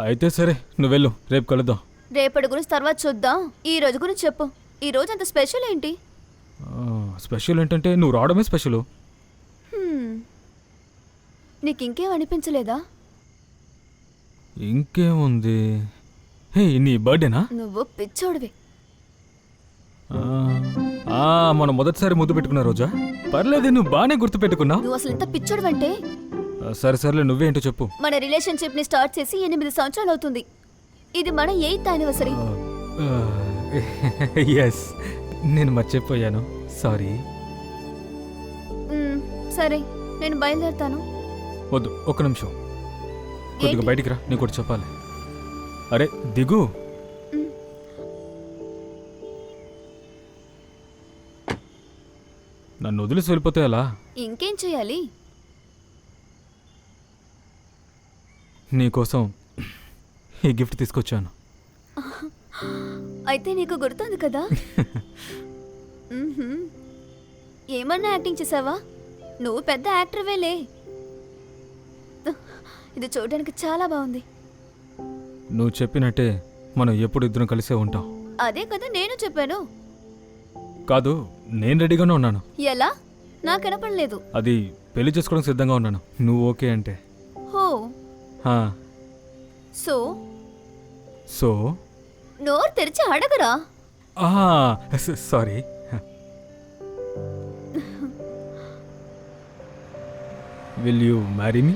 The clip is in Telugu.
అయితే సరే నువ్వు వెళ్ళు, రేపు కలుద్దాం. రేపటి గురించి తర్వాత చూద్దాం. ఈ రోజు గురించి చెప్పు. ఈ రోజు అంత స్పెషల్ ఏంటి? స్పెషల్ ఏంటంటే నువ్వు రావడమే స్పెషల్. నీకు ఇంకేం అనిపించలేదా? ఇంకేముంది? హే, నీ బర్త్డేనా? నువ్వు పిచ్చోడివి. మనం మొదటిసారి ముద్దు పెట్టుకున్న రోజా? పర్లేదు, నువ్వు బాగానే గుర్తు పెట్టుకున్నావు. నువ్వు అసలు ఎంత పిచ్చోడివంటే. సరే సరేలే, నువ్వేంటో చెప్పు. మన రిలేషన్షిప్ ని స్టార్ట్ చేసి 8 సంవత్సరాలు అవుతుంది. ఇది మన 8th యానివర్సరీ. ఎస్, నేను మర్చిపోయాను, సారీ. సరే, నేను బయలుదేరుతాను. వద్దు, ఒక్క నిమిషం. కొద్దిగా ఏంటి? బయటికి రా, నీకు ఒకటి చెప్పాలి. అరే దిగు. నన్ను వదిలేసి వెళ్ళిపోతే ఎలా? ఇంకేం చేయాలి? నీకోసం ఈ గిఫ్ట్ తీసుకొచ్చాను. అయితే నీకు గుర్తుంది కదా? మ్మ్హ్మ్. ఏమన్నా యాక్టింగ్ చేసావా? నువ్వు పెద్ద యాక్టర్వేలే. ఇది చూడడానికి చాలా బాగుంది. నువ్వు చెప్పినట్టే మనం ఎప్పుడు ఇద్దరం కలిసే ఉంటాం. అదే కదా నేను చెప్పాను. కాదు, నేను రెడీగానే ఉన్నాను. ఎలా? నాకు వినపడలేదు. అది పెళ్లి చేసుకోవడానికి సిద్ధంగా ఉన్నాను, నువ్వు ఓకే అంటే. హో, హా, సో సో నోరు తెరిచి అడగరా? Sorry. Will you marry me?